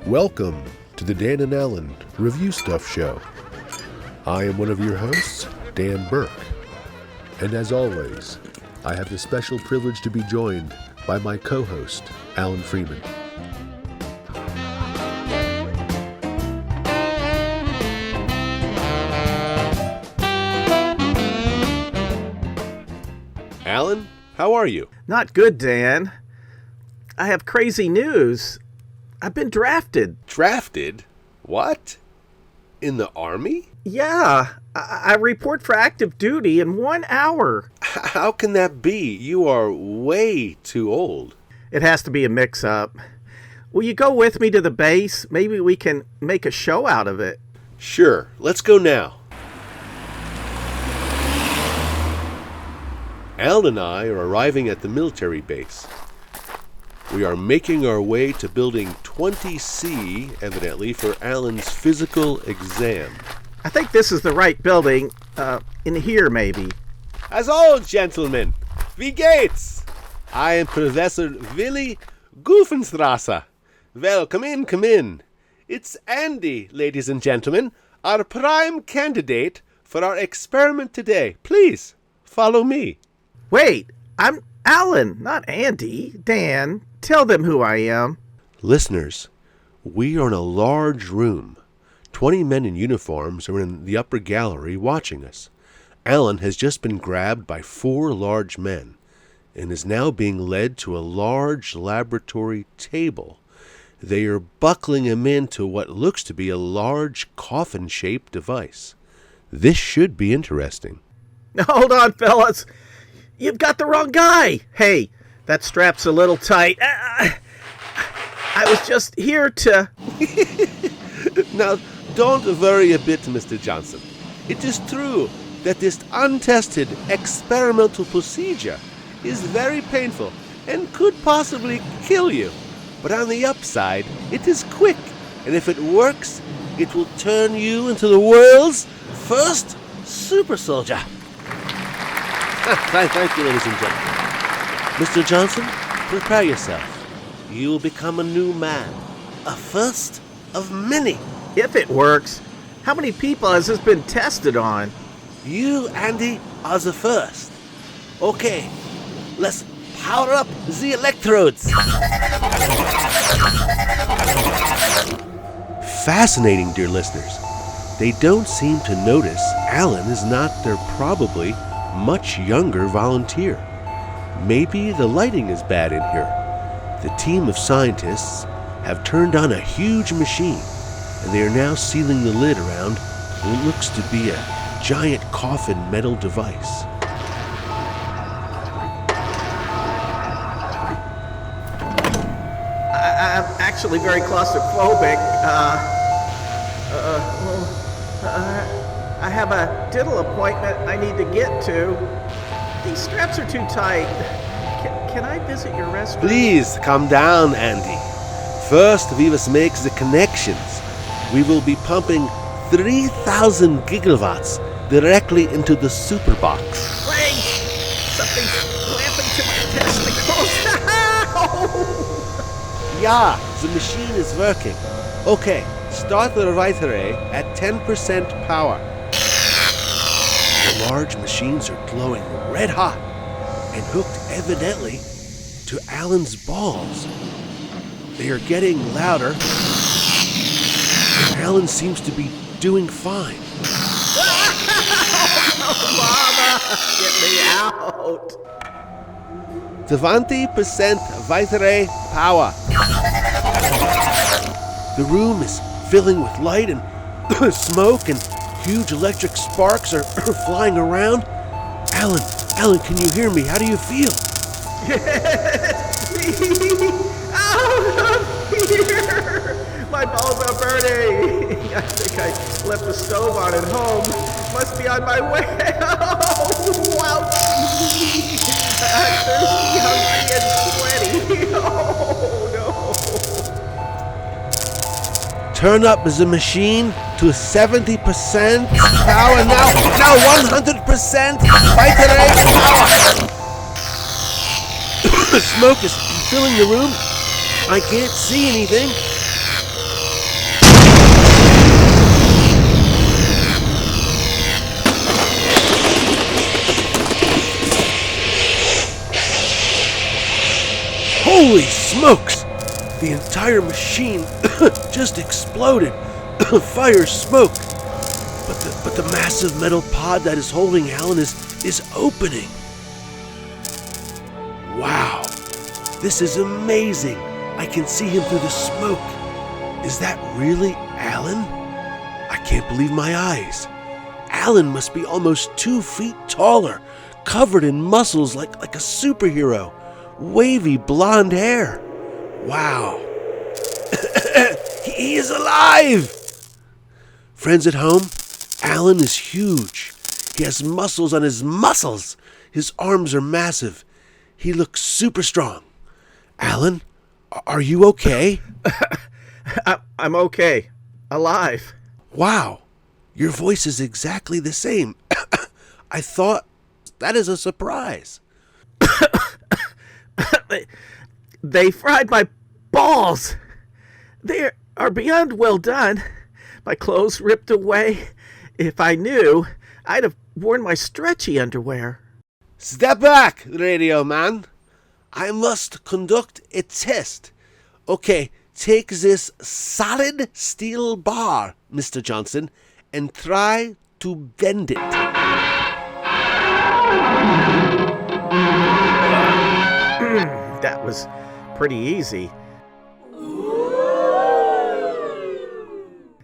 Welcome to the Dan and Alan Review Stuff Show. I am one of your hosts, Dan Burke. And as always, I have the special privilege to be joined by my co-host, Alan Freeman. Alan, how are you? Not good, Dan. I have crazy news. I've been drafted. Drafted? What? In the Army? Yeah, I report for active duty in 1 hour. How can that be? You are way too old. It has to be a mix-up. Will you go with me to the base? Maybe we can make a show out of it. Sure, let's go now. Alan and I are arriving at the military base. We are making our way to building 20C, evidently, for Alan's physical exam. I think this is the right building. In here, maybe. As all gentlemen, wie geht's? I am Professor Willi Goofenstrasser. Well, come in. It's Andy, ladies and gentlemen, our prime candidate for our experiment today. Please, follow me. Wait, I'm Alan, not Andy. Dan, tell them who I am. Listeners, we are in a large room. 20 men in uniforms are in the upper gallery watching us. Alan has just been grabbed by 4 large men and is now being led to a large laboratory table. They are buckling him into what looks to be a large coffin-shaped device. This should be interesting. Hold on, fellas. You've got the wrong guy. Hey, that strap's a little tight. I was just here to... Now, don't worry a bit, Mr. Johnson. It is true that this untested experimental procedure is very painful and could possibly kill you. But on the upside, it is quick, and if it works, it will turn you into the world's first super soldier. Thank you, ladies and gentlemen. Mr. Johnson, prepare yourself. You will become a new man. A first of many. If it works, how many people has this been tested on? You, Andy, are the first. Okay, let's power up the electrodes. Fascinating, dear listeners. They don't seem to notice Alan is not their probably much younger volunteer. Maybe the lighting is bad in here. The team of scientists have turned on a huge machine, and they are now sealing the lid around what looks to be a giant coffin metal device. I'm actually very claustrophobic. I have a dental appointment I need to get to. These straps are too tight. Can I visit your restroom? Please, calm down, Andy. First, we must make the connections. We will be pumping 3,000 gigawatts directly into the super box. Wait! Something's clamping to my testicles. Yeah, the machine is working. Okay, start the right array at 10% power. The large machines are glowing red hot and hooked evidently to Alan's balls. They are getting louder. Alan seems to be doing fine. Mama, get me out. 20% weitere power. The room is filling with light and smoke, and huge electric sparks are flying around. Alan, can you hear me? How do you feel? Out of here! My balls are burning. I think I left the stove on at home. Must be on my way. Oh, wow. I'm thirsty, hungry, and sweaty. Oh, no. Turn up the machine to 70% power. Now 100% weitere power. The smoke is filling the room. I can't see anything. Smokes! The entire machine just exploded. Fire, smoke. But the massive metal pod that is holding Alan is opening. Wow. This is amazing. I can see him through the smoke. Is that really Alan? I can't believe my eyes. Alan must be almost 2 feet taller, covered in muscles like a superhero. Wavy blonde hair. Wow. He is alive! Friends at home, Alan is huge. He has muscles on his muscles. His arms are massive. He looks super strong. Alan, are you okay? I'm okay. Alive. Wow, your voice is exactly the same. I thought that is a surprise. They fried my balls. They are beyond well done. My clothes ripped away. If I knew, I'd have worn my stretchy underwear. Step back, radio man. I must conduct a test. Okay, take this solid steel bar, Mr. Johnson, and try to bend it. That was pretty easy.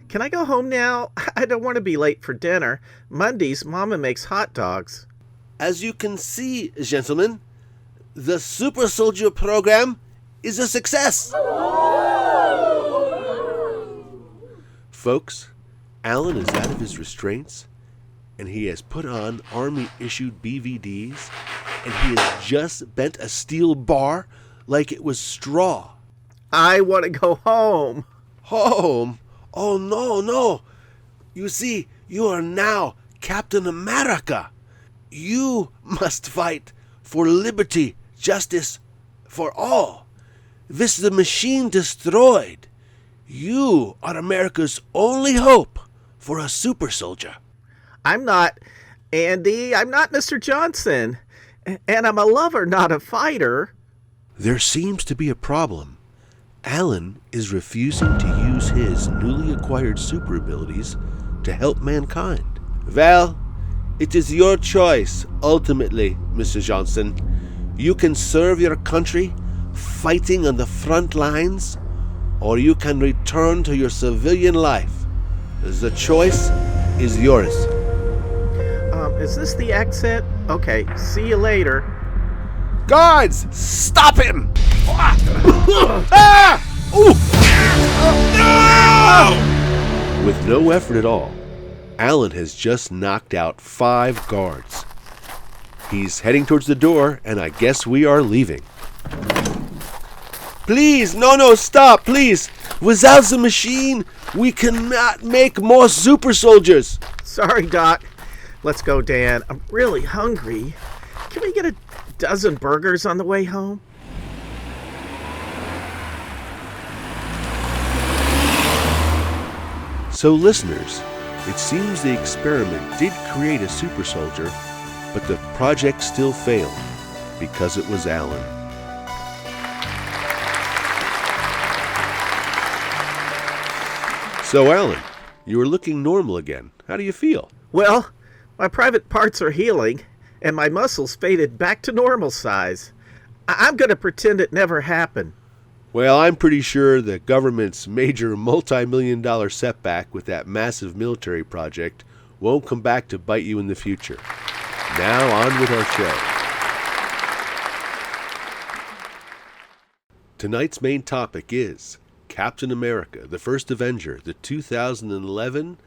Can I go home now? I don't want to be late for dinner. Mondays, Mama makes hot dogs. As you can see, gentlemen, the Super Soldier program is a success. Folks, Alan is out of his restraints, and he has put on Army-issued BVDs, and he has just bent a steel bar like it was straw. I want to go home. Home? Oh, no. You see, you are now Captain America. You must fight for liberty, justice for all. This the machine destroyed. You are America's only hope for a super soldier. I'm not Andy. I'm not Mr. Johnson. And I'm a lover, not a fighter. There seems to be a problem. Alan is refusing to use his newly acquired super abilities to help mankind. Well, it is your choice, ultimately, Mr. Johnson. You can serve your country fighting on the front lines, or you can return to your civilian life. The choice is yours. Is this the exit? Okay, see you later. Guards, stop him! With no effort at all, Alan has just knocked out 5 guards. He's heading towards the door, and I guess we are leaving. Please, no, stop, please. Without the machine, we cannot make more super soldiers. Sorry, Doc. Let's go, Dan. I'm really hungry. Can we get a dozen burgers on the way home? So, listeners, it seems the experiment did create a super soldier, but the project still failed because it was Alan. So, Alan, you are looking normal again. How do you feel? Well, my private parts are healing, and my muscles faded back to normal size. I'm going to pretend it never happened. Well, I'm pretty sure the government's major multi-million-dollar setback with that massive military project won't come back to bite you in the future. Now, on with our show. Tonight's main topic is Captain America, the First Avenger, the 2011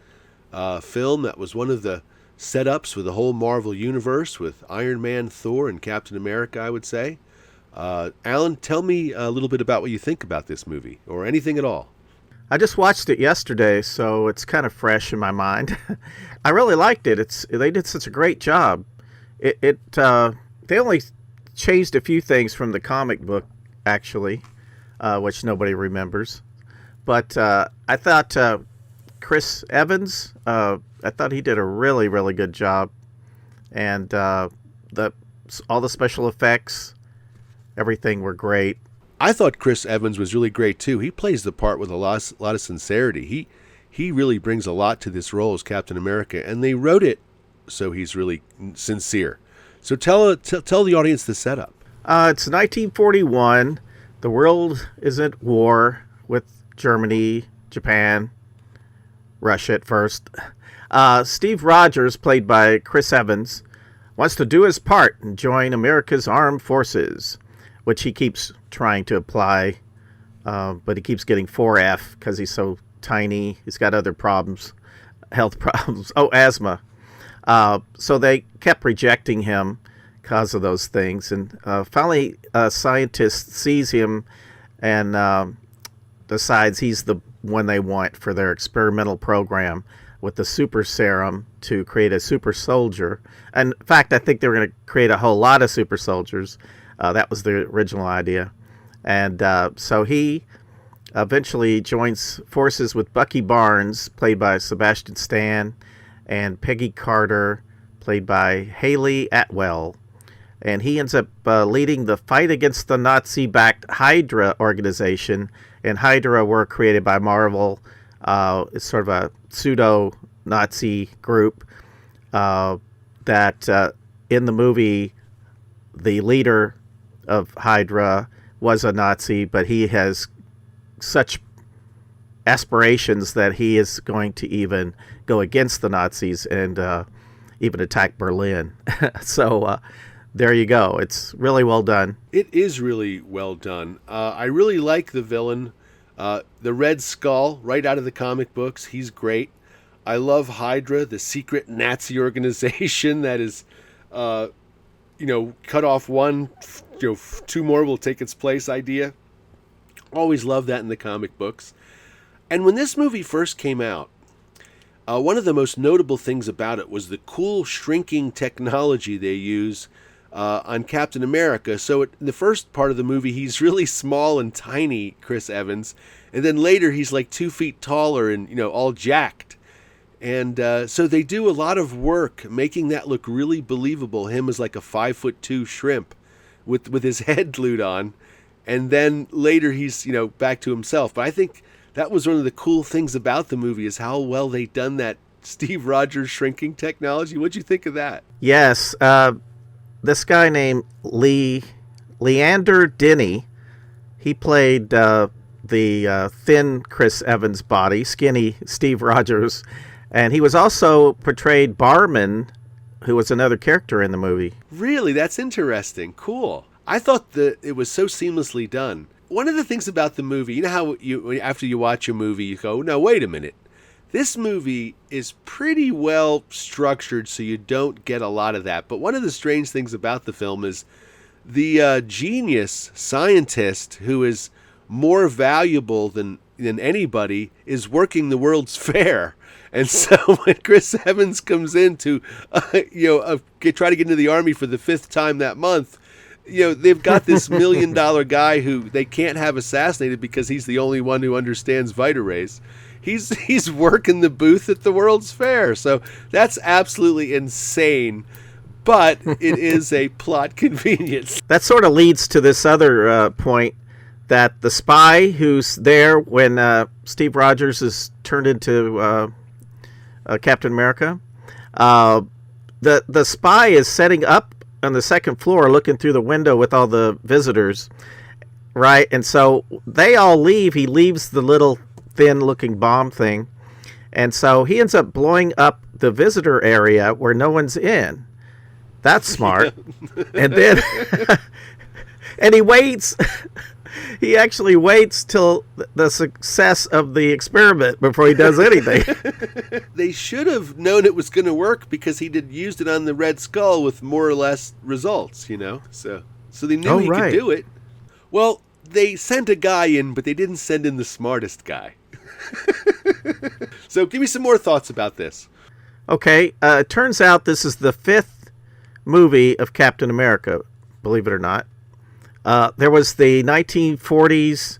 film that was one of the setups for the whole Marvel Universe with Iron Man, Thor, and Captain America, I would say. Alan, tell me a little bit about what you think about this movie, or anything at all. I just watched it yesterday, so it's kind of fresh in my mind. I really liked it. They did such a great job. They only changed a few things from the comic book, actually, which nobody remembers. But I thought Chris Evans, I thought he did a really, really good job. And all the special effects, everything were great. I thought Chris Evans was really great too. He plays the part with a lot of sincerity. He really brings a lot to this role as Captain America, and they wrote it so he's really sincere. So tell the audience the setup. It's 1941. The world is at war with Germany, Japan, Russia at first. Steve Rogers, played by Chris Evans, wants to do his part and join America's armed forces, which he keeps trying to apply, but he keeps getting 4F because he's so tiny. He's got other problems, health problems. Oh, asthma. So they kept rejecting him because of those things. And finally, a scientist sees him and decides he's the one they want for their experimental program with the super serum to create a super soldier. And in fact, I think they were going to create a whole lot of super soldiers. That was the original idea. And so he eventually joins forces with Bucky Barnes, played by Sebastian Stan, and Peggy Carter, played by Haley Atwell. And he ends up leading the fight against the Nazi-backed Hydra organization. And Hydra were created by Marvel. It's sort of a pseudo-Nazi group that in the movie, the leader of Hydra was a Nazi, but he has such aspirations that he is going to even go against the Nazis and even attack Berlin. So there you go. It's really well done. It is really well done. I really like the villain, the Red Skull, right out of the comic books. He's great. I love Hydra, the secret Nazi organization that is, cut off one, two more will take its place idea. Always love that in the comic books. And when this movie first came out, one of the most notable things about it was the cool shrinking technology they use on Captain America. So in the first part of the movie, he's really small and tiny, Chris Evans. And then later, he's like 2 feet taller and, all jacked. And so they do a lot of work making that look really believable. Him as like a 5'2" shrimp with his head glued on. And then later he's, back to himself. But I think that was one of the cool things about the movie is how well they done that Steve Rogers shrinking technology. What'd you think of that? Yes. This guy named Leander Denny, he played the thin Chris Evans body, skinny Steve Rogers. And he was also portrayed Barman, who was another character in the movie. Really? That's interesting. Cool. I thought that it was so seamlessly done. One of the things about the movie, you know how after you watch a movie, you go, no, wait a minute. This movie is pretty well structured so you don't get a lot of that. But one of the strange things about the film is the genius scientist who is more valuable than anybody is working the World's Fair. And so when Chris Evans comes in to, try to get into the Army for the 5th time that month, they've got this $1 million guy who they can't have assassinated because he's the only one who understands Vita rays. He's working the booth at the World's Fair. So that's absolutely insane. But it is a plot convenience. That sort of leads to this other point that the spy who's there when Steve Rogers is turned into Captain America, the spy is setting up on the second floor looking through the window with all the visitors, right? And so they all leave. He leaves the little thin-looking bomb thing. And so he ends up blowing up the visitor area where no one's in. That's smart. And then... and he waits... He actually waits till the success of the experiment before he does anything. They should have known it was going to work because he used it on the Red Skull with more or less results, So they knew he could do it. Well, they sent a guy in, but they didn't send in the smartest guy. So give me some more thoughts about this. Okay, it turns out this is the 5th movie of Captain America, believe it or not. There was the 1940s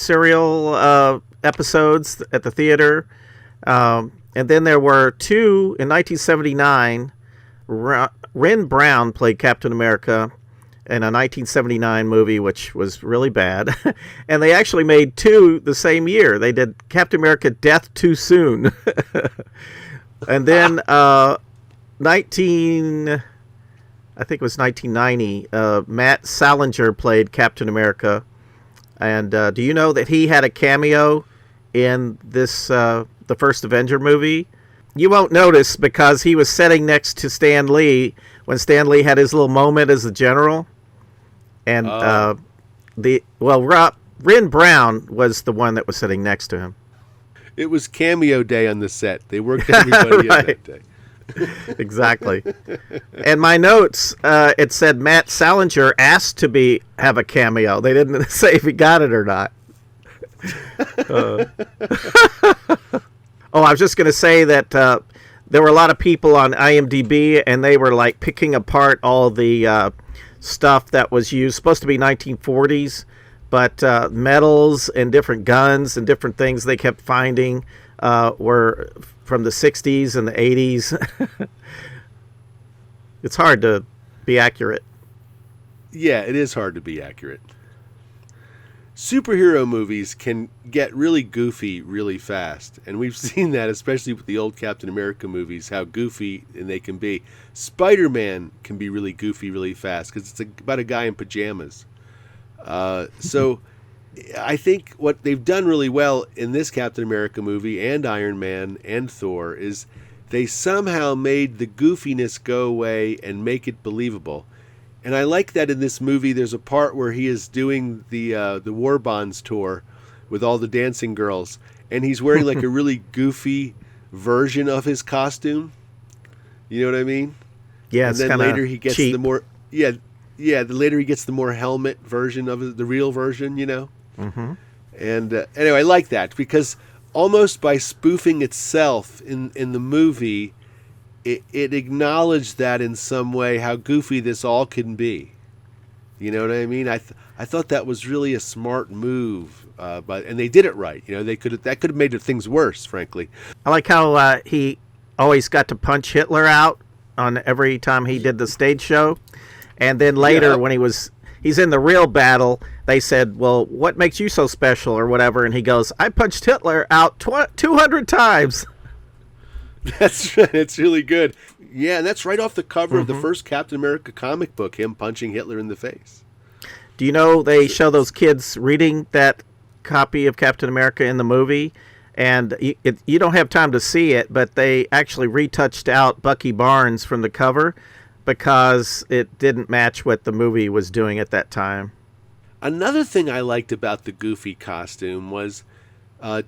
serial episodes at the theater. And then there were 2 in 1979. Ren Brown played Captain America. in a 1979 movie, which was really bad. And they actually made two the same year. They did Captain America Death Too Soon. And then I think it was 1990, Matt Salinger played Captain America. And do you know that he had a cameo in this, the First Avenger movie? You won't notice because he was sitting next to Stan Lee when Stan Lee had his little moment as the general. And Ren Brown was the one that was sitting next to him. It was cameo day on the set. They worked everybody right. in that day. Exactly. And my notes, it said Matt Salinger asked to have a cameo. They didn't say if he got it or not. I was just going to say that there were a lot of people on IMDb, and they were like picking apart all the stuff that was used, supposed to be 1940s, but medals and different guns and different things they kept finding were from the 60s and the 80s. It's hard to be accurate. Yeah, it is hard to be accurate. Superhero movies can get really goofy really fast, and we've seen that especially with the old Captain America movies, how goofy they can be. Spider-Man can be really goofy really fast because it's about a guy in pajamas. So I think what they've done really well in this Captain America movie and Iron Man and Thor is they somehow made the goofiness go away and make it believable. And I like that in this movie there's a part where he is doing the War Bonds tour with all the dancing girls, and he's wearing like a really goofy version of his costume. You know what I mean? Yeah, and then later he gets cheap. Later he gets the more helmet version of the real version, you know? Mm-hmm. And anyway, I like that because almost by spoofing itself in the movie, it acknowledged that in some way how goofy this all can be. You know what I mean? I thought that was really a smart move, and they did it right. You know, that could have made things worse, frankly. I like how he always got to punch Hitler out on every time he did the stage show, and then later when he's in the real battle, they said, well, what makes you so special or whatever? And he goes, I punched Hitler out 200 times. That's right. It's really good. Yeah, and that's right off the cover of the first Captain America comic book, him punching Hitler in the face. Do you know they show those kids reading that copy of Captain America in the movie? And you don't have time to see it, but they actually retouched out Bucky Barnes from the cover because it didn't match what the movie was doing at that time. Another thing I liked about the goofy costume was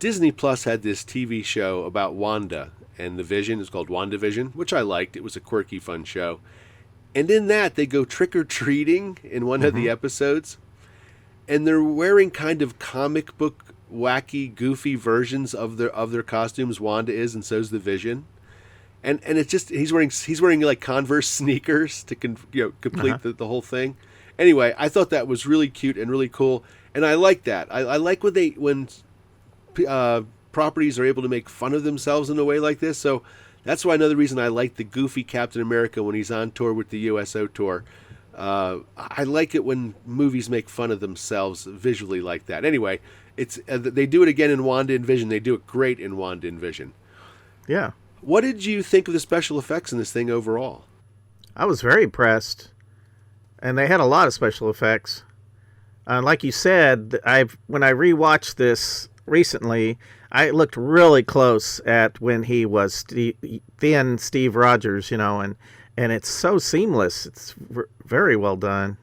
Disney Plus had this TV show about Wanda and the Vision. It's called WandaVision, which I liked. It was a quirky, fun show. And in that, they go trick-or-treating in one of the episodes, and they're wearing kind of comic book, wacky, goofy versions of their costumes. Wanda is, and so's the Vision. And it's just he's wearing like Converse sneakers to complete the whole thing. Anyway, I thought that was really cute and really cool, and I like that. I like when properties are able to make fun of themselves in a way like this. So that's why another reason I like the goofy Captain America when he's on tour with the USO tour. I like it when movies make fun of themselves visually like that. Anyway, it's they do it again in Wanda and Vision. They do it great in Wanda and Vision. Yeah. What did you think of the special effects in this thing overall? I was very impressed. And they had a lot of special effects. Like you said, when I rewatched this recently, I looked really close at when he was thin Steve Rogers, and it's so seamless. It's very well done.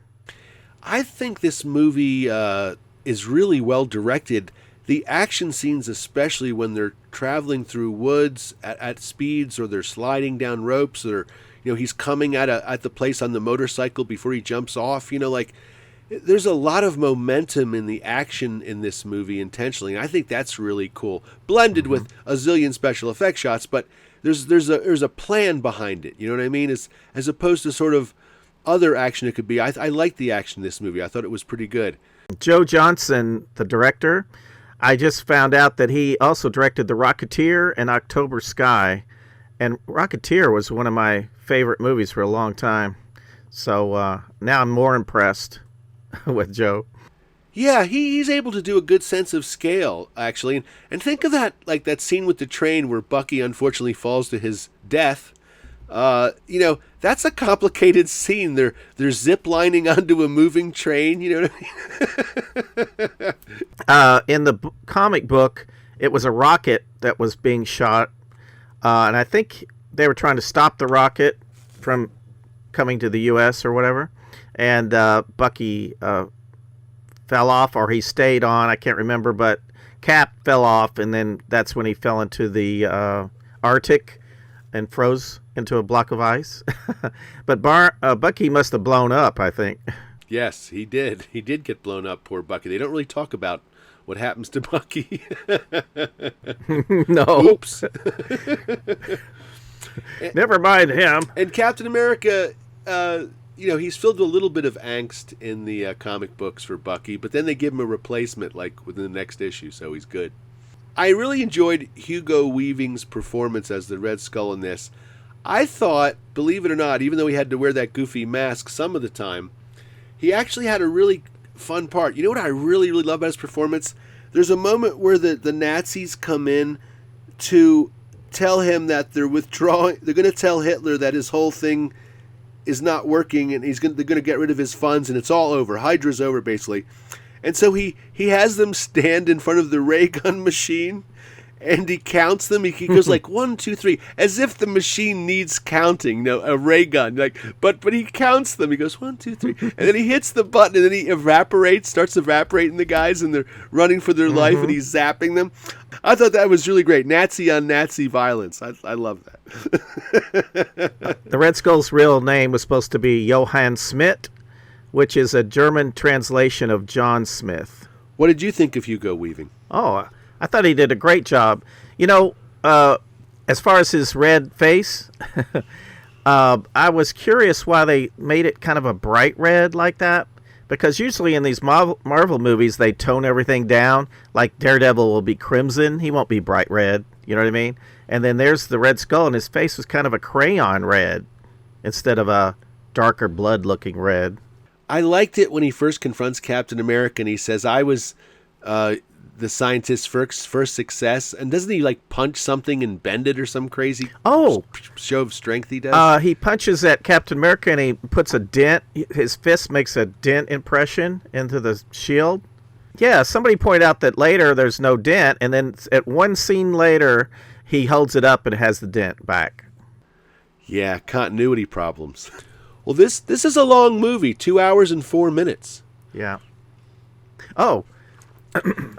I think this movie is really well directed. The action scenes, especially when they're traveling through woods at speeds, or they're sliding down ropes, or he's coming at the place on the motorcycle before he jumps off. There's a lot of momentum in the action in this movie intentionally, and I think that's really cool. Blended with a zillion special effect shots, but there's a plan behind it. You know what I mean? As opposed to sort of other action it could be. I liked the action in this movie. I thought it was pretty good. Joe Johnston, the director, I just found out that he also directed The Rocketeer and October Sky. And Rocketeer was one of my favorite movies for a long time. So now I'm more impressed with Joe. Yeah, he's able to do a good sense of scale, actually. And think of that, like that scene with the train where Bucky unfortunately falls to his death. That's a complicated scene. They're zip lining onto a moving train. You know what I mean? In the comic book, it was a rocket that was being shot, and I think they were trying to stop the rocket from coming to the U.S. or whatever. And Bucky fell off, or he stayed on. I can't remember, but Cap fell off, and then that's when he fell into the Arctic and froze into a block of ice. But Bucky must have blown up, I think. Yes, he did. He did get blown up, poor Bucky. They don't really talk about what happens to Bucky. No. Oops. Never mind him. And Captain America, he's filled with a little bit of angst in the comic books for Bucky, but then they give him a replacement, like, within the next issue, so he's good. I really enjoyed Hugo Weaving's performance as the Red Skull in this. I thought, believe it or not, even though he had to wear that goofy mask some of the time, he actually had a really fun part. You know what I really, really love about his performance? There's a moment where the Nazis come in to tell him that they're withdrawing. They're going to tell Hitler that his whole thing is not working, and they're going to get rid of his funds, and it's all over. Hydra's over, basically. And so he has them stand in front of the ray gun machine, and he counts them. He goes like 1, 2, 3, as if the machine needs counting. A ray gun. But he counts them. He goes 1, 2, 3, and then he hits the button, and then he starts evaporating the guys, and they're running for their life, and he's zapping them. I thought that was really great. Nazi on Nazi violence. I love that. The Red Skull's real name was supposed to be Johann Schmidt, which is a German translation of John Smith. What did you think of Hugo Weaving? Oh, I thought he did a great job. As far as his red face, I was curious why they made it kind of a bright red like that. Because usually in these Marvel movies, they tone everything down. Like Daredevil will be crimson. He won't be bright red. You know what I mean? And then there's the Red Skull, and his face was kind of a crayon red instead of a darker blood-looking red. I liked it when he first confronts Captain America, and he says, I was the scientist's first success. And doesn't he, like, punch something and bend it or some crazy show of strength he does? He punches at Captain America, and he puts a dent. His fist makes a dent impression into the shield. Yeah, somebody pointed out that later there's no dent, and then at one scene later, he holds it up and it has the dent back. Yeah, continuity problems. Well, this is a long movie, 2 hours and 4 minutes. Yeah. Oh,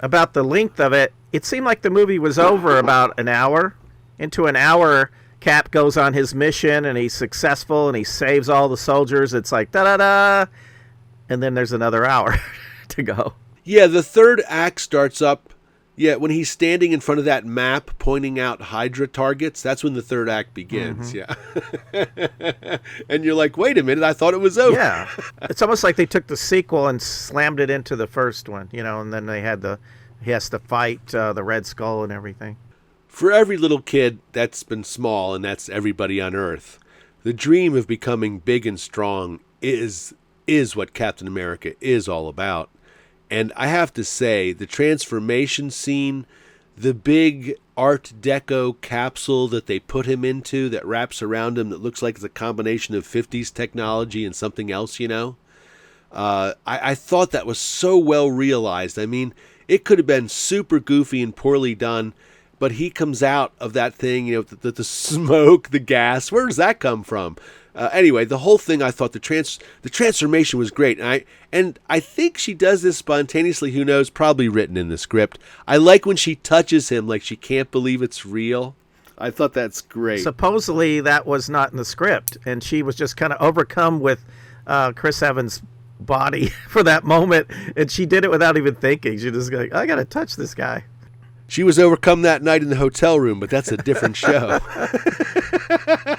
about the length of it, it seemed like the movie was over about an hour. Into an hour, Cap goes on his mission, and he's successful, and he saves all the soldiers. It's like, da-da-da, and then there's another hour to go. Yeah, the third act starts up, when he's standing in front of that map pointing out Hydra targets. That's when the third act begins, yeah. And you're like, wait a minute, I thought it was over. Yeah, it's almost like they took the sequel and slammed it into the first one, and then he has to fight the Red Skull and everything. For every little kid that's been small, and that's everybody on Earth, the dream of becoming big and strong is what Captain America is all about. And I have to say, the transformation scene, the big Art Deco capsule that they put him into that wraps around him that looks like it's a combination of 50s technology and something else, I thought that was so well realized. I mean, it could have been super goofy and poorly done, but he comes out of that thing, the smoke, the gas. Where does that come from? Anyway, the whole thing, I thought the transformation was great. And I think she does this spontaneously. Who knows? Probably written in the script. I like when she touches him like she can't believe it's real. I thought that's great. Supposedly that was not in the script, and she was just kind of overcome with Chris Evans' body for that moment, and she did it without even thinking. She just like, I got to touch this guy. She was overcome that night in the hotel room, but that's a different show.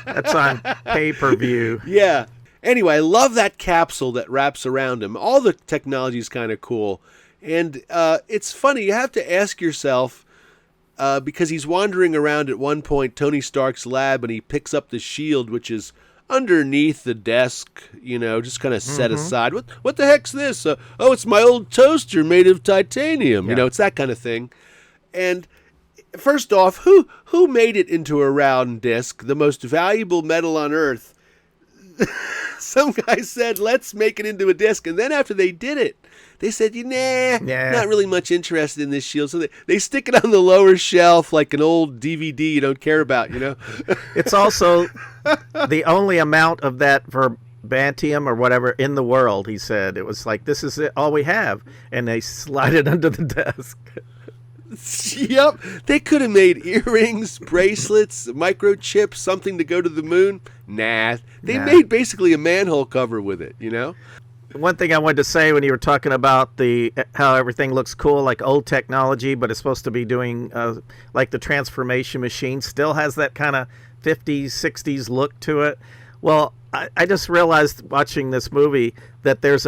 That's on pay-per-view. Yeah. Anyway, I love that capsule that wraps around him. All the technology is kind of cool. And it's funny. You have to ask yourself, because he's wandering around at one point, Tony Stark's lab, and he picks up the shield, which is underneath the desk, just kind of set aside. What the heck's this? Oh, it's my old toaster made of titanium. Yeah. It's that kind of thing. And first off, who made it into a round disc, the most valuable metal on Earth? Some guy said, let's make it into a disc. And then after they did it, they said, not really much interested in this shield. So they stick it on the lower shelf like an old DVD you don't care about, It's also the only amount of that verbatim or whatever in the world, he said. It was like, this is it, all we have. And they slide it under the desk. Yep. They could have made earrings, bracelets, microchips, something to go to the moon. Nah. They made basically a manhole cover with it, One thing I wanted to say when you were talking about how everything looks cool, like old technology, but it's supposed to be doing like the transformation machine, still has that kind of 50s, 60s look to it. Well, I just realized watching this movie that there's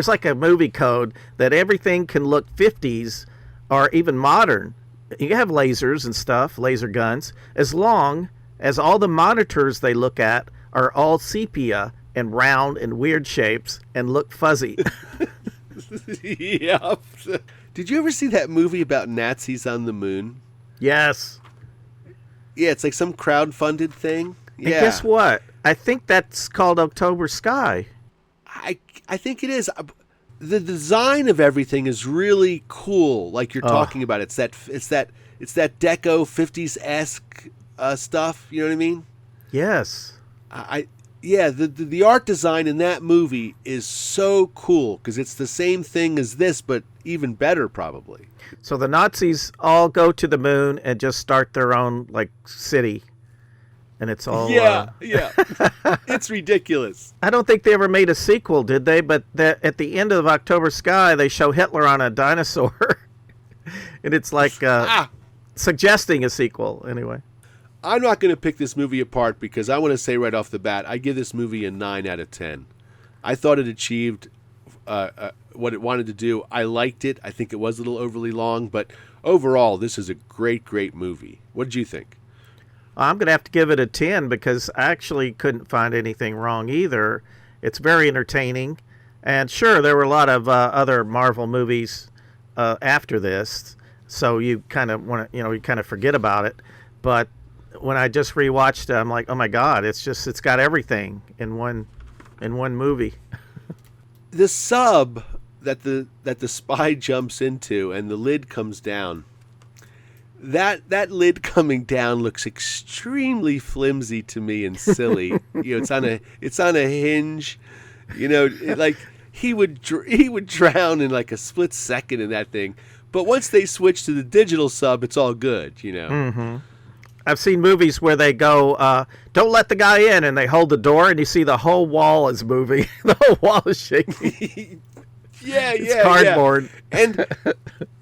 like a movie code that everything can look 50s or even modern. You have lasers and stuff, laser guns, as long as all the monitors they look at are all sepia and round and weird shapes and look fuzzy. Yep. Did you ever see that movie about Nazis on the moon? Yes. Yeah, it's like some crowd-funded thing. And guess what? I think that's called October Sky. I think it is. The design of everything is really cool. Like you're talking about, it's that deco 50s-esque stuff. You know what I mean? Yes. The art design in that movie is so cool because it's the same thing as this, but even better probably. So the Nazis all go to the moon and just start their own city, and it's all It's ridiculous. I don't think they ever made a sequel, did they? But at the end of October Sky, they show Hitler on a dinosaur, and it's like suggesting a sequel. Anyway. I'm not going to pick this movie apart because I want to say right off the bat, I give this movie a 9 out of 10. I thought it achieved what it wanted to do. I liked it. I think it was a little overly long, but overall, this is a great, great movie. What did you think? I'm going to have to give it a 10 because I actually couldn't find anything wrong either. It's very entertaining. And sure, there were a lot of other Marvel movies after this, so you kind of want to, you kind of forget about it. But when I just rewatched it, I'm like, oh my God, it's got everything in one movie. The sub that the spy jumps into and the lid comes down. That lid coming down looks extremely flimsy to me and silly. It's on a hinge. Like he would drown in like a split second in that thing. But once they switch to the digital sub, it's all good. Mm-hmm. I've seen movies where they go, don't let the guy in, and they hold the door, and you see the whole wall is moving. The whole wall is shaking. It's cardboard. And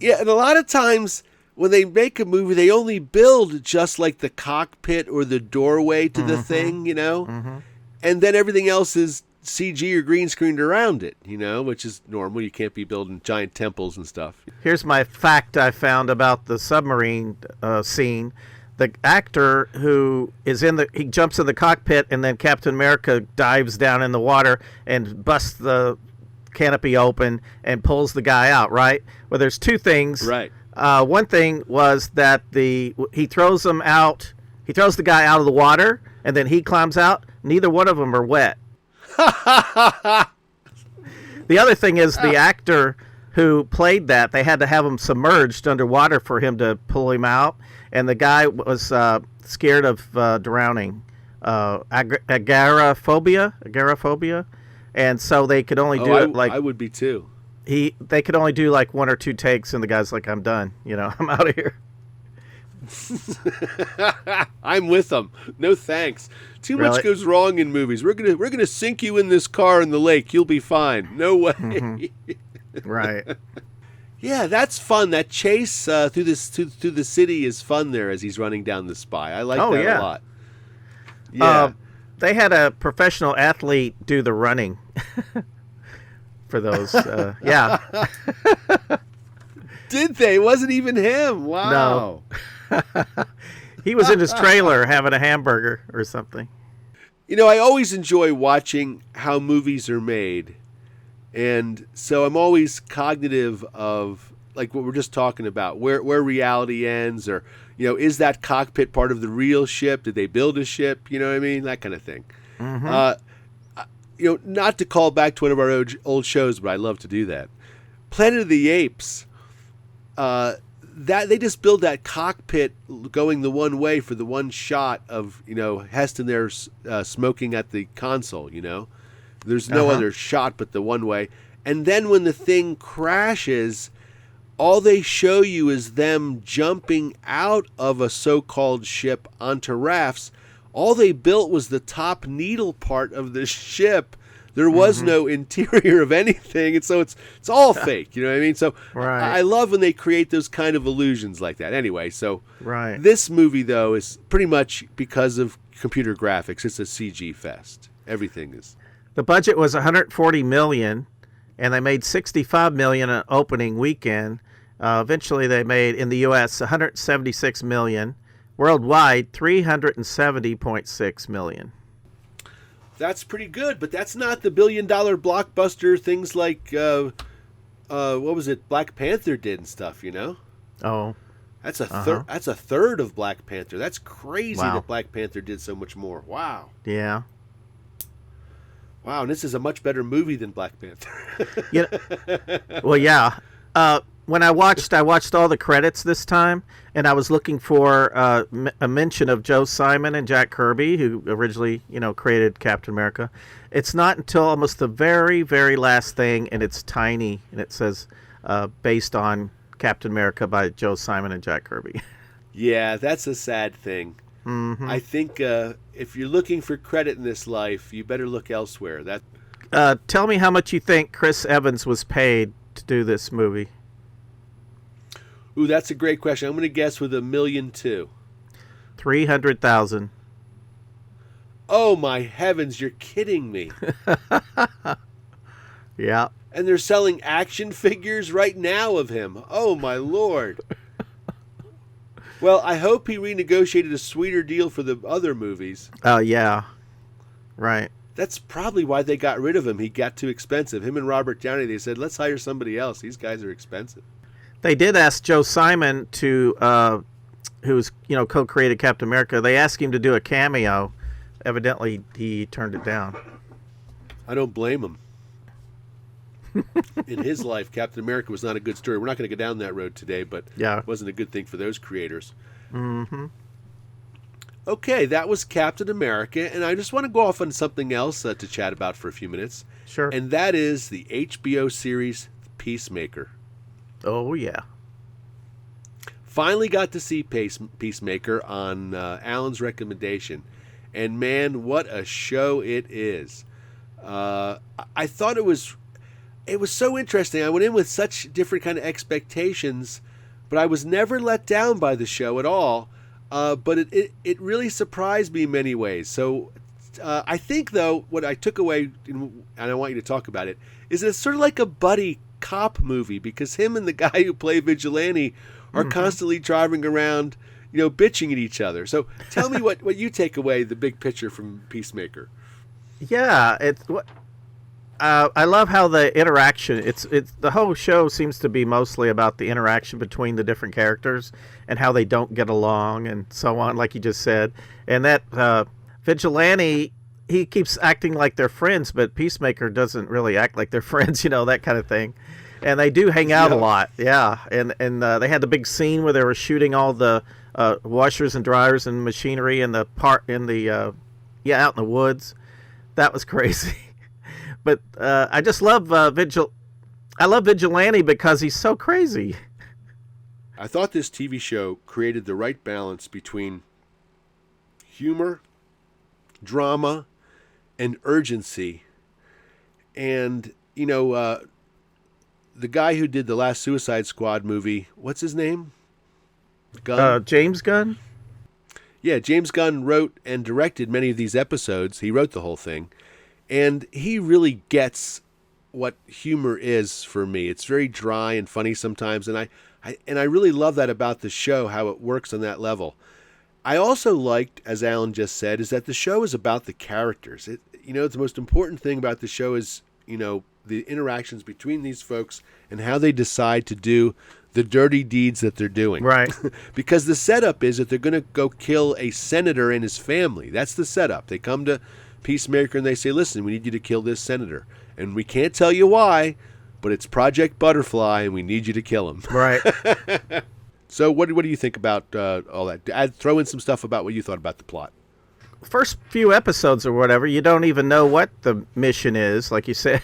and a lot of times when they make a movie, they only build just like the cockpit or the doorway to the thing, and then everything else is CG or green screened around it, which is normal. You can't be building giant temples and stuff. Here's my fact I found about the submarine scene. The actor who is he jumps in the cockpit, and then Captain America dives down in the water and busts the canopy open and pulls the guy out, right? Well, there's two things. Right. One thing was that he throws him out. He throws the guy out of the water, and then he climbs out. Neither one of them are wet. The other thing is the actor who played that, they had to have him submerged underwater for him to pull him out. And the guy was scared of drowning, agoraphobia, and so they could only do it like I would be too. They could only do like 1 or 2 takes, and the guy's like, "I'm done, I'm out of here." I'm with them. No thanks. Too much goes wrong in movies. We're gonna sink you in this car in the lake. You'll be fine. No way. Mm-hmm. Right. Yeah, that's fun. That chase through the city is fun there as he's running down the spy. I like that a lot. Yeah. They had a professional athlete do the running for those. Yeah. Did they? It wasn't even him. Wow. No. He was in his trailer having a hamburger or something. I always enjoy watching how movies are made. And so I'm always cognitive of like what we're just talking about, where reality ends, or is that cockpit part of the real ship? Did they build a ship? You know what I mean? That kind of thing. Mm-hmm. Not to call back to one of our old shows, but I love to do that. Planet of the Apes. That they just build that cockpit going the one way for the one shot of Heston there smoking at the console. There's no other shot but the one way. And then when the thing crashes, all they show you is them jumping out of a so-called ship onto rafts. All they built was the top needle part of the ship. There was no interior of anything, and so it's all fake. You know what I mean? So I love when they create those kind of illusions like that. Anyway, so this movie, though, is pretty much because of computer graphics. It's a CG fest. Everything is. The budget was $140 million, and they made $65 million on opening weekend. Eventually, they made, in the U.S., $176 million. Worldwide, $370.6 million. That's pretty good, but that's not the billion-dollar blockbuster things like, what was it, Black Panther did and stuff, Oh. That's a third of Black Panther. That's crazy that Black Panther did so much more. Wow. Yeah. Wow, and this is a much better movie than Black Panther. Well, yeah. When I watched all the credits this time, and I was looking for a mention of Joe Simon and Jack Kirby, who originally, created Captain America. It's not until almost the very, very last thing, and it's tiny, and it says based on Captain America by Joe Simon and Jack Kirby. Yeah, that's a sad thing. Mm-hmm. I think if you're looking for credit in this life, you better look elsewhere. Tell me how much you think Chris Evans was paid to do this movie. Ooh, that's a great question. I'm going to guess with $1.2 million. 300,000. Oh my heavens! You're kidding me. Yeah. And they're selling action figures right now of him. Oh my Lord. Well, I hope he renegotiated a sweeter deal for the other movies. Oh yeah. Right. That's probably why they got rid of him. He got too expensive. Him and Robert Downey, they said, let's hire somebody else. These guys are expensive. They did ask Joe Simon to, who's co-created Captain America. They asked him to do a cameo. Evidently, he turned it down. I don't blame him. In his life, Captain America was not a good story. We're not going to go down that road today, but it wasn't a good thing for those creators. Mm-hmm. Okay, that was Captain America, and I just want to go off on something else to chat about for a few minutes. Sure. And that is the HBO series Peacemaker. Oh, yeah. Finally got to see Peacemaker on Alan's recommendation. And man, what a show it is. I thought it was so interesting. I went in with such different kind of expectations, but I was never let down by the show at all. But it really surprised me in many ways. So I think, though, what I took away, and I want you to talk about it, is it's sort of like a buddy cop movie, because him and the guy who play Vigilante are constantly driving around, bitching at each other. So tell me what you take away, the big picture from Peacemaker. Yeah, I love how the interaction. It's the whole show seems to be mostly about the interaction between the different characters and how they don't get along and so on, like you just said. And that Vigilante, he keeps acting like they're friends, but Peacemaker doesn't really act like they're friends, that kind of thing. And they do hang out a lot, yeah. And they had the big scene where they were shooting all the washers and dryers and machinery in the out in the woods. That was crazy. But I just love I love Vigilante because he's so crazy. I thought this TV show created the right balance between humor, drama, and urgency. And, the guy who did the last Suicide Squad movie, what's his name? Gunn? James Gunn? Yeah, James Gunn wrote and directed many of these episodes. He wrote the whole thing. And he really gets what humor is for me. It's very dry and funny sometimes. And I really love that about the show, how it works on that level. I also liked, as Alan just said, is that the show is about the characters. The most important thing about the show is, the interactions between these folks and how they decide to do the dirty deeds that they're doing. Right. Because the setup is that they're going to go kill a senator and his family. That's the setup. They come to Peacemaker and they say, listen, we need you to kill this senator. And we can't tell you why, but it's Project Butterfly and we need you to kill him. Right. So what do you think about all that? Throw in some stuff about what you thought about the plot. First few episodes or whatever, you don't even know what the mission is. Like you said,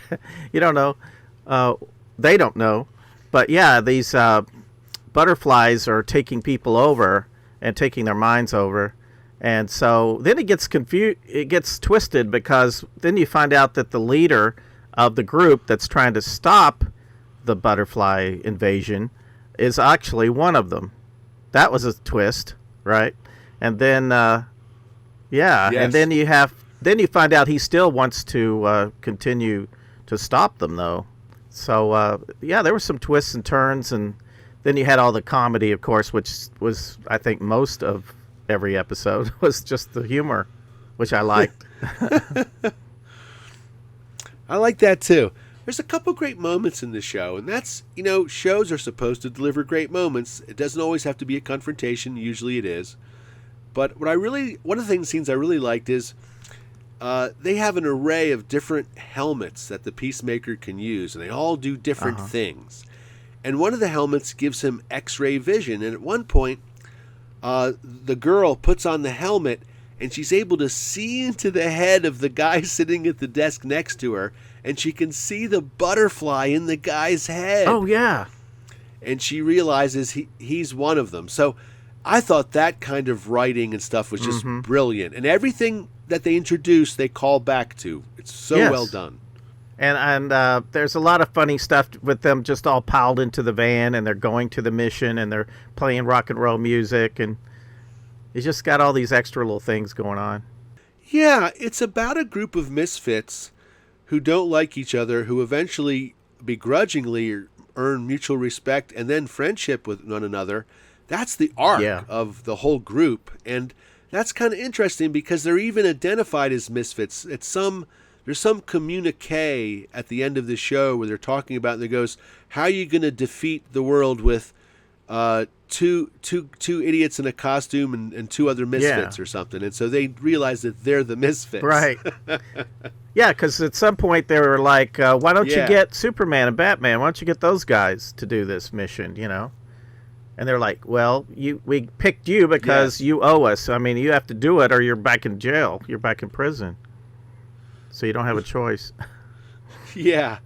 you don't know. They don't know. But yeah, these butterflies are taking people over and taking their minds over. And so then it gets confused. It gets twisted because then you find out that the leader of the group that's trying to stop the butterfly invasion is actually one of them. That was a twist, right? And then, yes. And then you find out he still wants to continue to stop them, though. So there were some twists and turns, and then you had all the comedy, of course, which was, I think, most of every episode was just the humor, which I liked. I like that too. There's a couple great moments in the show, and that's, shows are supposed to deliver great moments. It doesn't always have to be a confrontation. Usually it is. But one of the scenes I really liked is they have an array of different helmets that the Peacemaker can use, and they all do different things. And one of the helmets gives him X-ray vision, and at one point, the girl puts on the helmet, and she's able to see into the head of the guy sitting at the desk next to her, and she can see the butterfly in the guy's head. Oh, yeah. And she realizes he's one of them. So I thought that kind of writing and stuff was just brilliant. And everything that they introduce, they call back to. It's so well done. And there's a lot of funny stuff with them just all piled into the van, and they're going to the mission, and they're playing rock and roll music, and you just got all these extra little things going on. Yeah, it's about a group of misfits who don't like each other, who eventually begrudgingly earn mutual respect and then friendship with one another. That's the arc of the whole group. And that's kind of interesting because they're even identified as misfits. There's some communique at the end of the show where they're talking about, and it goes, how are you going to defeat the world with two idiots in a costume and two other misfits or something? And so they realize that they're the misfits. Right. Yeah, because at some point they were like, why don't you get Superman and Batman? Why don't you get those guys to do this mission, And they're like, well, we picked you because you owe us. I mean, you have to do it or you're back in jail. You're back in prison. So you don't have a choice. Yeah.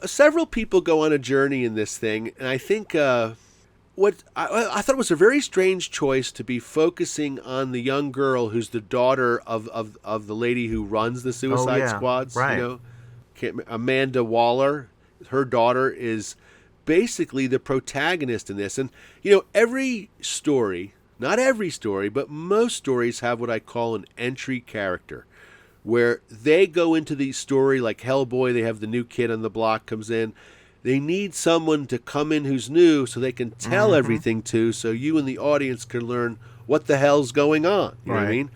Several people go on a journey in this thing, and I think what I thought was a very strange choice to be focusing on the young girl who's the daughter of the lady who runs the Suicide Squads. Right. Amanda Waller, her daughter, is basically the protagonist in this. And every story, not every story, but most stories have what I call an entry character, where they go into the story like Hellboy. They have the new kid on the block comes in. They need someone to come in who's new so they can tell everything to, so you and the audience can learn what the hell's going on. You know what I mean?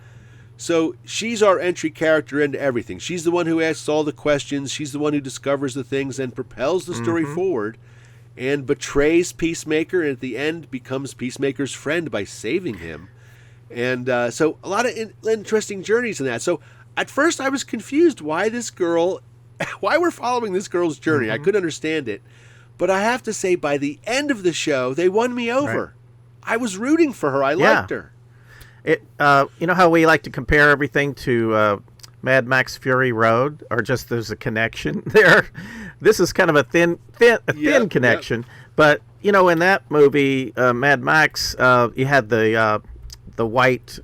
So she's our entry character into everything. She's the one who asks all the questions. She's the one who discovers the things and propels the story forward and betrays Peacemaker, and at the end becomes Peacemaker's friend by saving him. And so a lot of interesting journeys in that. So at first I was confused why we're following this girl's journey. I couldn't understand it. But I have to say, by the end of the show, they won me over. Right. I was rooting for her. I liked her. You know how we like to compare everything to Mad Max Fury Road, or just there's a connection there? This is kind of a thin connection. Yep. But, in that movie, Mad Max, you had the white...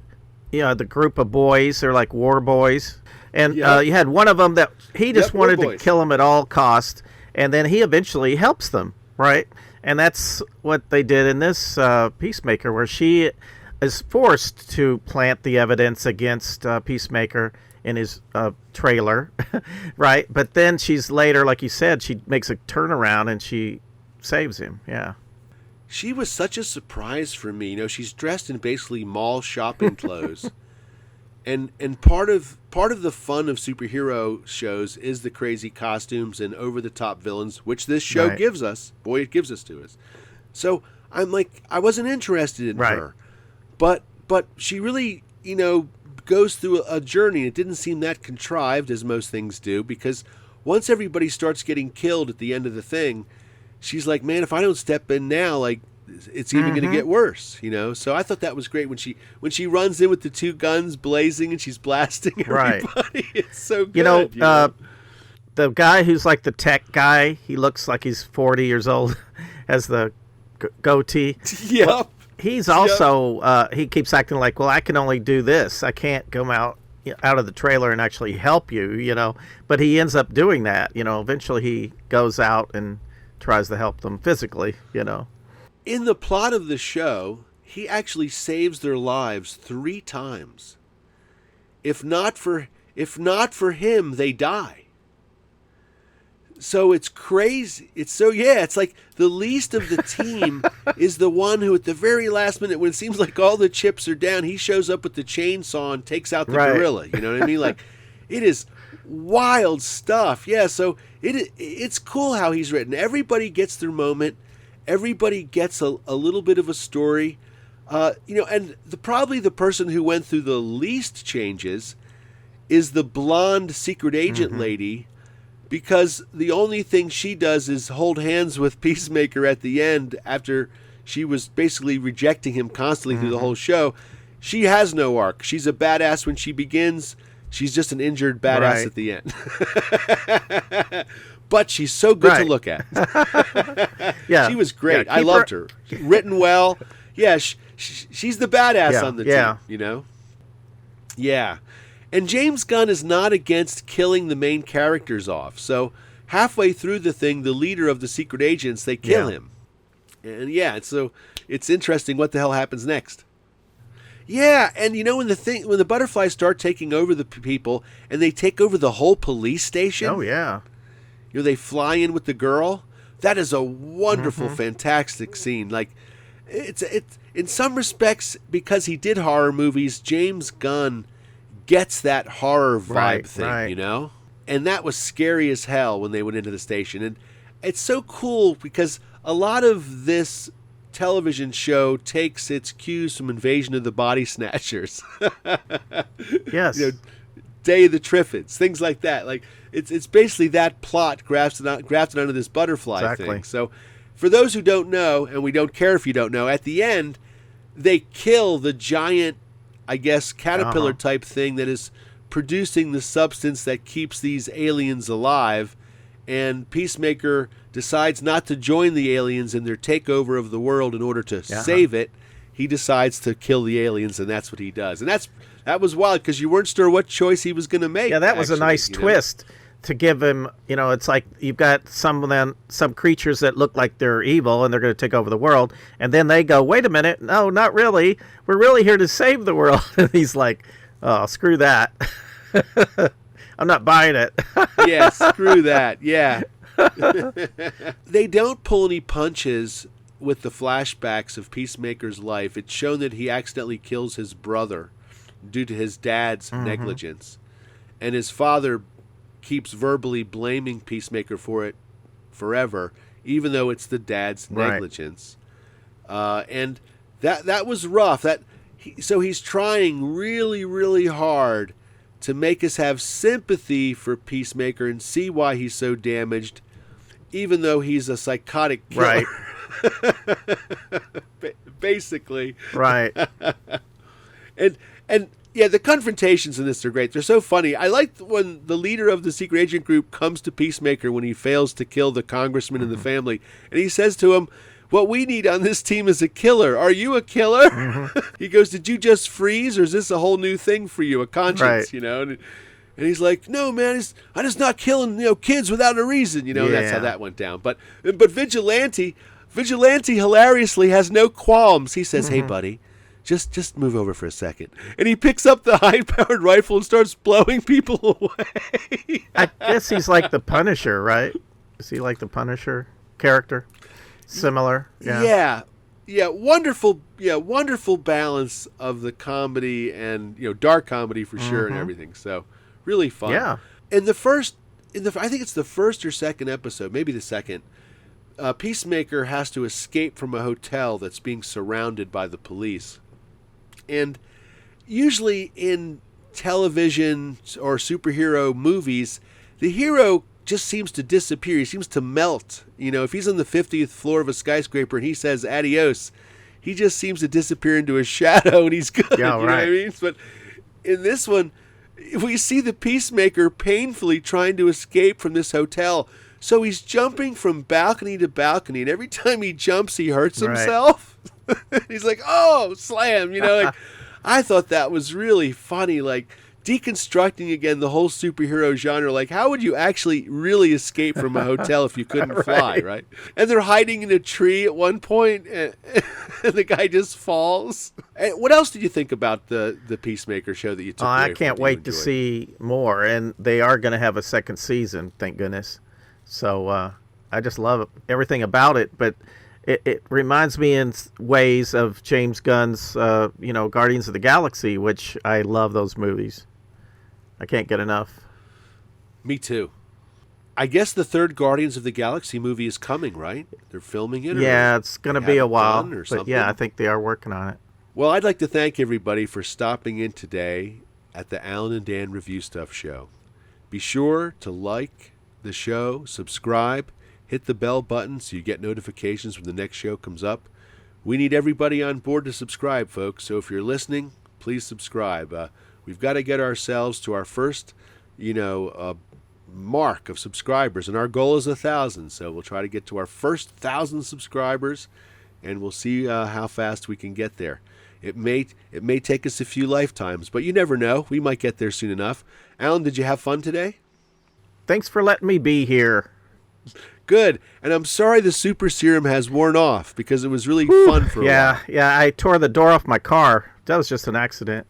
the group of boys, they're like war boys. And you had one of them that he just wanted to kill them at all cost, and then he eventually helps them, right? And that's what they did in this Peacemaker, where she is forced to plant the evidence against Peacemaker in his trailer, right? But then she's later, like you said, she makes a turnaround and she saves him, she was such a surprise for me. She's dressed in basically mall shopping clothes. And part of the fun of superhero shows is the crazy costumes and over the top villains, which this show gives us. Boy, it gives us to us. So I'm like, I wasn't interested in her, but she really, goes through a journey. It didn't seem that contrived as most things do, because once everybody starts getting killed at the end of the thing, she's like, man, if I don't step in now, like, it's even going to get worse, So I thought that was great when she runs in with the two guns blazing and she's blasting everybody. It's so good. The guy who's like the tech guy, he looks like he's 40 years old, has the goatee. Yep. Well, he's also he keeps acting like, well, I can only do this. I can't come out of the trailer and actually help you, But he ends up doing that. Eventually he goes out and tries to help them physically, In the plot of the show, he actually saves their lives 3 times. If not for him, they die. So it's crazy. It's like the least of the team is the one who at the very last minute, when it seems like all the chips are down, he shows up with the chainsaw and takes out the gorilla. You know what I mean? Like, it is wild stuff. Yeah, so it's cool how he's written. Everybody gets their moment. Everybody gets a little bit of a story, and probably the person who went through the least changes is the blonde secret agent lady, because the only thing she does is hold hands with Peacemaker at the end after she was basically rejecting him constantly through the whole show. She has no arc. She's a badass when she begins. She's just an injured badass at the end. But she's so good to look at. She was great. I loved her. Written well. Yeah, she's the badass on the team, Yeah. And James Gunn is not against killing the main characters off. So halfway through the thing, the leader of the secret agents, they kill him. And so it's interesting what the hell happens next. Yeah, and when the butterflies start taking over the people and they take over the whole police station. Oh yeah. They fly in with the girl. That is a wonderful, fantastic scene. Like, it's in some respects, because he did horror movies, James Gunn gets that horror vibe thing, And that was scary as hell when they went into the station. And it's so cool because a lot of this television show takes its cues from Invasion of the Body Snatchers. Yes. Day of the Triffids, things like that. Like, it's basically that plot grafted onto this butterfly thing. So for those who don't know, and we don't care if you don't know, at the end they kill the giant, I guess, caterpillar type thing that is producing the substance that keeps these aliens alive, and Peacemaker decides not to join the aliens in their takeover of the world in order to save it. He decides to kill the aliens, and that's what he does. And that was wild, because you weren't sure what choice he was going to make. Yeah, that was a nice twist to give him. It's like you've got some creatures that look like they're evil and they're going to take over the world, and then they go, wait a minute, no, not really. We're really here to save the world. And he's like, oh, screw that. I'm not buying it. Yeah, screw that. Yeah. They don't pull any punches with the flashbacks of Peacemaker's life. It's shown that he accidentally kills his brother due to his dad's negligence. And his father keeps verbally blaming Peacemaker for it forever, even though it's the dad's negligence. And that was rough. So he's trying really, really hard to make us have sympathy for Peacemaker and see why he's so damaged, even though he's a psychotic killer. Basically. Right. And yeah, the confrontations in this are great. They're so funny. I like when the leader of the secret agent group comes to Peacemaker when he fails to kill the congressman and the family, and he says to him, what we need on this team is a killer. Are you a killer? He goes, did you just freeze, or is this a whole new thing for you, a conscience, And he's like, no, man, I'm just not killing kids without a reason. That's how that went down. But Vigilante hilariously has no qualms. He says, hey, buddy, just move over for a second. And he picks up the high-powered rifle and starts blowing people away. I guess he's like the Punisher, right? Is he like the Punisher character? Similar? Yeah, wonderful balance of the comedy and dark comedy for sure and everything. So really fun. Yeah. I think it's the first or second episode, maybe the second. Peacemaker has to escape from a hotel that's being surrounded by the police, and usually in television or superhero movies, the hero just seems to disappear. He seems to melt. If he's on the 50th floor of a skyscraper and he says adios, he just seems to disappear into a shadow and he's good. Yeah, you know what I right. mean? But in this one, we see the Peacemaker painfully trying to escape from this hotel. So he's jumping from balcony to balcony, and every time he jumps, he hurts Right. himself. He's like, oh, slam. I thought that was really funny, like deconstructing again the whole superhero genre. Like, how would you actually really escape from a hotel if you couldn't fly, right? And they're hiding in a tree at one point, and the guy just falls. And what else did you think about the Peacemaker show that you took away I from can't it that you wait to enjoyed? see more, and they are going to have a second season, thank goodness. So I just love everything about it, but it reminds me in ways of James Gunn's, Guardians of the Galaxy, which I love those movies. I can't get enough. Me too. I guess the third Guardians of the Galaxy movie is coming, right? They're filming it? Yeah, it's going to be a while, or but something? yeah, I think they are working on it. Well, I'd like to thank everybody for stopping in today at the Alan and Dan Review Stuff Show. Be sure to like the show, subscribe, hit the bell button so you get notifications when the next show comes up. We need everybody on board to subscribe, folks, so if you're listening, please subscribe. We've got to get ourselves to our first, mark of subscribers, and our goal is 1,000, so we'll try to get to our first 1,000 subscribers, and we'll see how fast we can get there. It may take us a few lifetimes, but you never know. We might get there soon enough. Alan, did you have fun today? Thanks for letting me be here. Good. And I'm sorry the super serum has worn off because it was really fun for a while. Yeah, I tore the door off my car. That was just an accident.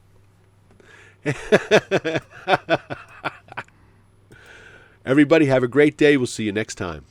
Everybody have a great day. We'll see you next time.